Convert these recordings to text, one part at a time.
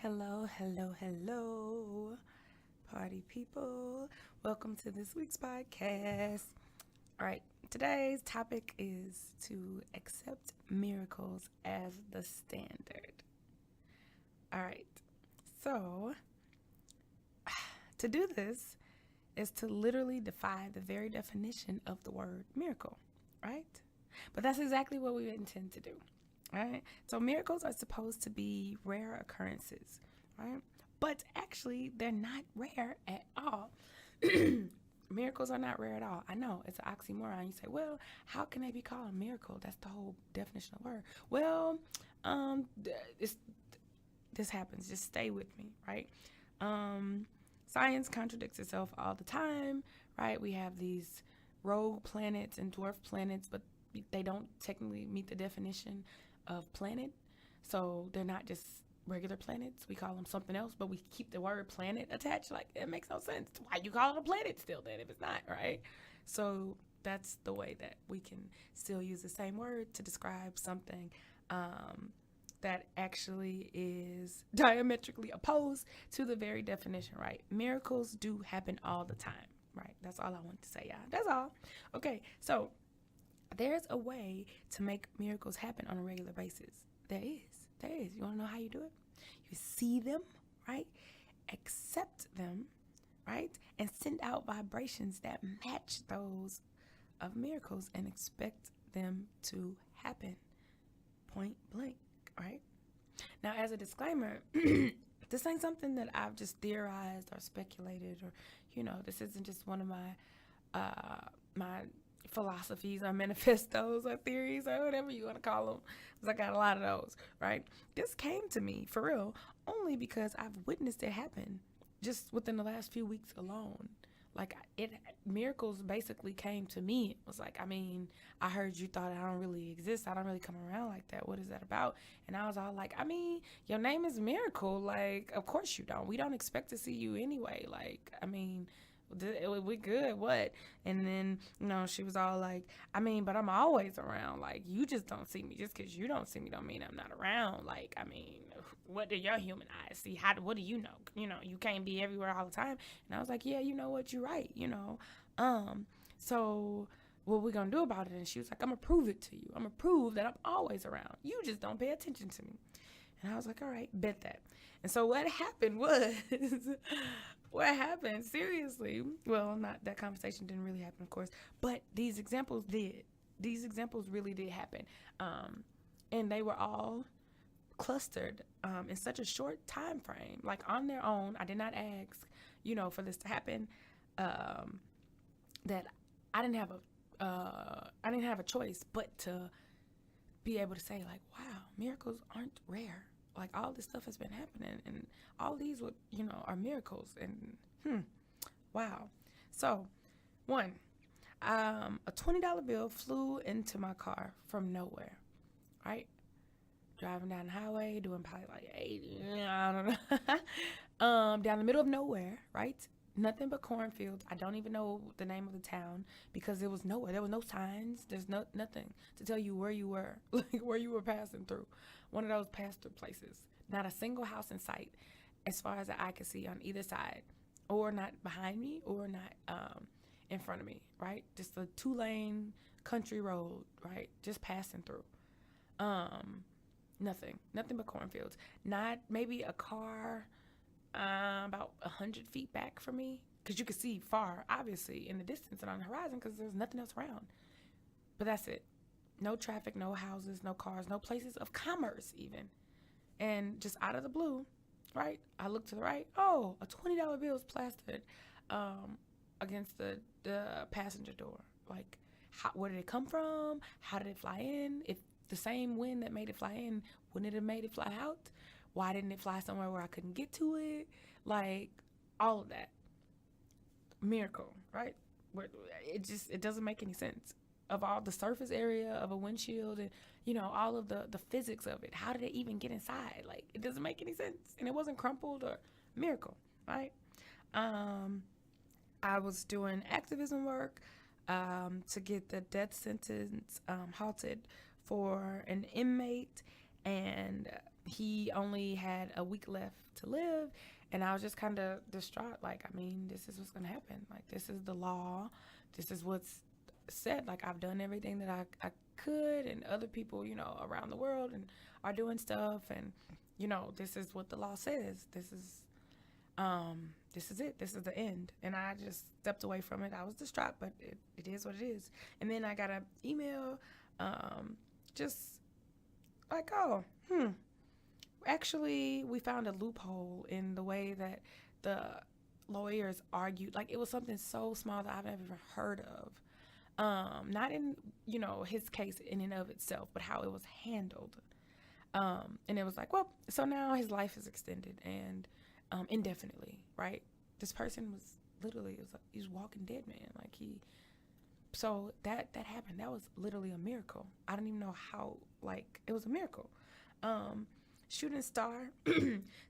Hello, hello, hello, party people. Welcome to this week's podcast. All right, today's topic is to accept miracles as the standard. All right, so to do this is to literally defy the very definition of the word miracle, right? But that's exactly what we intend to do. Right? So miracles are supposed to be rare occurrences, right? But actually, they're not rare at all. Miracles are not rare at all. I know it's an oxymoron. You say, well, how can they be called a miracle? That's the whole definition of the word. Well, it's, this happens. Just stay with me, right? Science contradicts itself all the time, right? We have these rogue planets and dwarf planets, but they don't technically meet the definition of planet. So they're not just regular planets. We call them something else, but we keep the word planet attached. Like, it makes no sense. Why you call it a planet still then if it's not, right? So that's the way that we can still use the same word to describe something that actually is diametrically opposed to the very definition, right? Miracles do happen all the time, right? That's all I want to say, y'all. That's all. Okay, so there's a way to make miracles happen on a regular basis. There is. There is. You want to know how you do it? You see them, right? Accept them, right? And send out vibrations that match those of miracles and expect them to happen. Point blank, right? Now, as a disclaimer, this ain't something that I've just theorized or speculated, or this isn't just one of my philosophies or manifestos or theories or whatever you want to call them, because I got a lot of those, right? This came to me for real only because I've witnessed it happen just within the last few weeks alone. Like, miracles basically came to me. It was like, I heard you thought I don't really exist. I don't really come around like that. What is that about? And I was all like, your name is Miracle. Like, of course you don't. We don't expect to see you anyway. Like, we good, what? And then, she was all like, but I'm always around. Like, you just don't see me. Just because you don't see me don't mean I'm not around. Like, what do your human eyes see? What do you know? You can't be everywhere all the time. And I was like, yeah, you know what? You're right, So what we gonna do about it? And she was like, I'm gonna prove it to you. I'm gonna prove that I'm always around. You just don't pay attention to me. And I was like, all right, bet that. And so what happened was, seriously, well, not that conversation didn't really happen, of course, but these examples did. These examples really did happen. And they were all clustered in such a short time frame, like on their own. I did not ask, for this to happen. That I didn't have a choice but to be able to say, like, wow, miracles aren't rare. Like, all this stuff has been happening, and all these would, are miracles. And wow. So, one, a $20 bill flew into my car from nowhere, right? Driving down the highway, doing probably like 80, I don't know. Down the middle of nowhere, right? Nothing but cornfields. I don't even know the name of the town because there was nowhere. There was no signs. There's nothing to tell you where you were, like where you were passing through. One of those pass-through places. Not a single house in sight, as far as the eye could see on either side, or not behind me, or not in front of me. Right? Just a 2-lane country road. Right? Just passing through. Nothing but cornfields. Not maybe a car about 100 feet back from me, because you could see far, obviously, in the distance and on the horizon, because there's nothing else around. But that's it. No traffic, no houses, no cars, no places of commerce even. And just out of the blue, right, I look to the right. Oh, a $20 bill is plastered against the passenger door. Like, where did it come from? How did it fly in? If the same wind that made it fly in, wouldn't it have made it fly out? Why didn't it fly somewhere where I couldn't get to it? Like, all of that. Miracle, right? It doesn't make any sense. Of all the surface area of a windshield and, all of the physics of it. How did it even get inside? Like, it doesn't make any sense. And it wasn't crumpled or miracle, right? I was doing activism work to get the death sentence halted for an inmate, and he only had a week left to live, and I was just kind of distraught. Like, I mean, this is what's gonna happen. Like, this is the law. This is what's said. Like, I've done everything that I could, and other people, around the world and are doing stuff, and this is what the law says. This is it. This is the end. And I just stepped away from it. I was distraught, but it is what it is. And then I got an email, just like, oh, actually, we found a loophole in the way that the lawyers argued. Like, it was something so small that I've never even heard of. Not in, his case in and of itself, but how it was handled. And it was like, well, so now his life is extended and indefinitely, right? This person was literally, he was walking dead, man. So that happened. That was literally a miracle. I don't even know how, it was a miracle. Shooting star.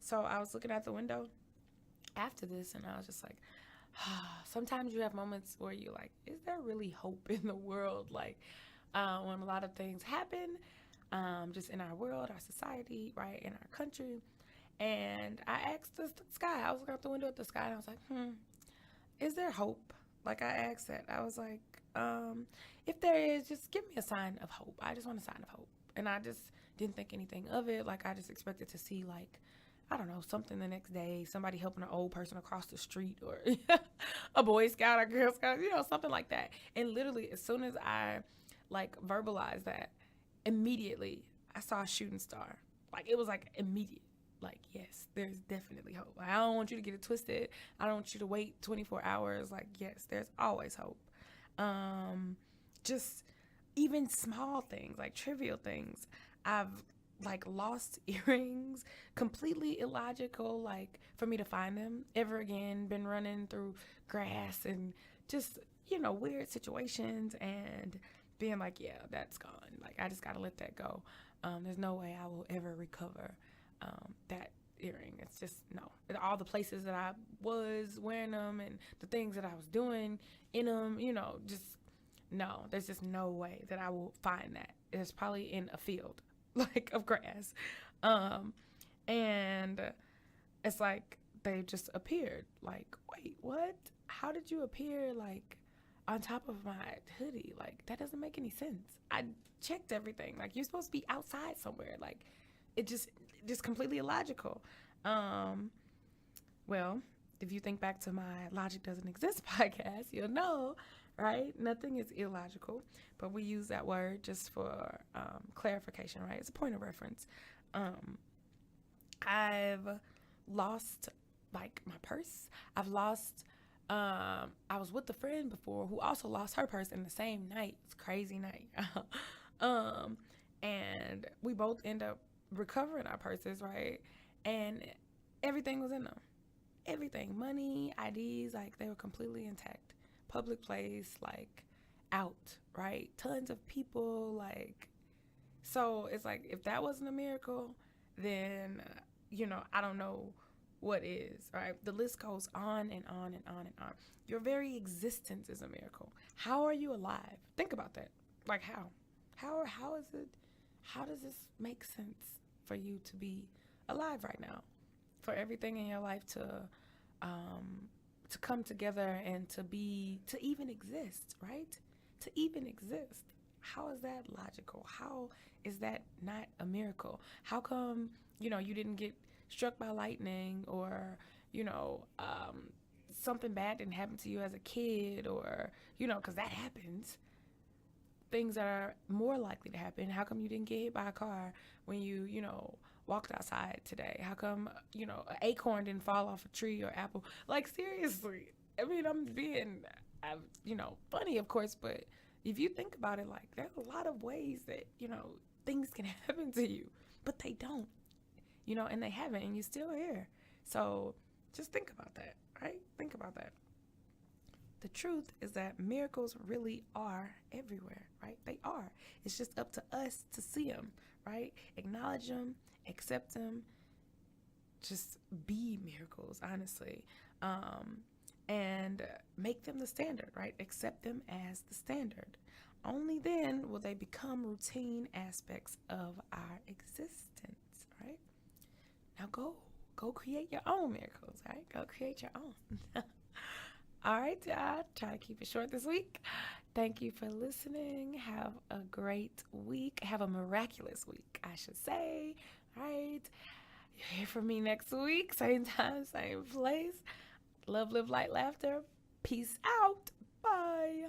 So I was looking out the window after this, and I was just like, sometimes you have moments where you're like, is there really hope in the world? When a lot of things happen, just in our world, our society, right, in our country. And I asked the sky. I was looking out the window at the sky, and I was like, is there hope? I asked that. I was like, if there is, just give me a sign of hope. I just want a sign of hope. And I just didn't think anything of it. I just expected to see, I don't know, something the next day, somebody helping an old person across the street, or a Boy Scout or Girl Scout, something like that. And literally, as soon as I, verbalized that, immediately, I saw a shooting star. It was, immediate. Yes, there's definitely hope. I don't want you to get it twisted. I don't want you to wait 24 hours. Yes, there's always hope. Just even small things, trivial things. I've lost earrings, completely illogical, for me to find them ever again. Been running through grass and just, weird situations, and being yeah, that's gone. I just gotta let that go. There's no way I will ever recover that earring. It's just no. All the places that I was wearing them and the things that I was doing in them, just no. There's just no way that I will find that. It's probably in a field of grass, and it's they just appeared. Wait, what? How did you appear on top of my hoodie? That doesn't make any sense. I checked everything. You're supposed to be outside somewhere. It just completely illogical. Well, if you think back to my Logic Doesn't Exist podcast, you'll know, right? Nothing is illogical, but we use that word just for clarification, right? It's a point of reference. I've lost my purse. I've lost, I was with a friend before who also lost her purse in the same night. It's a crazy night. And we both end up recovering our purses, right? And everything was in them. Everything, money, IDs, they were completely intact. Public place, out, right? Tons of people, so it's if that wasn't a miracle, then, I don't know what is, right? The list goes on and on and on and on. Your very existence is a miracle. How are you alive? Think about that. How is it? How does this make sense for you to be alive right now? For everything in your life to come together and to even exist, right? To even exist. How is that logical? How is that not a miracle? How come, you didn't get struck by lightning, or, something bad didn't happen to you as a kid, or, because that happens. Things that are more likely to happen. How come you didn't get hit by a car when you walked outside today? How come, an acorn didn't fall off a tree or apple? Seriously. I mean, I'm being, funny, of course, but if you think about it, there's a lot of ways that, things can happen to you, but they don't, and they haven't, and you're still here. So just think about that, right? Think about that. The truth is that miracles really are everywhere, right? They are. It's just up to us to see them, right? Acknowledge them, accept them, just be miracles, honestly. And make them the standard, right? Accept them as the standard. Only then will they become routine aspects of our existence, right? Now go create your own miracles, right? Go create your own. All right, y'all. Try to keep it short this week. Thank you for listening. Have a great week. Have a miraculous week, I should say. All right. You'll hear from me next week. Same time, same place. Love, live, light, laughter. Peace out. Bye.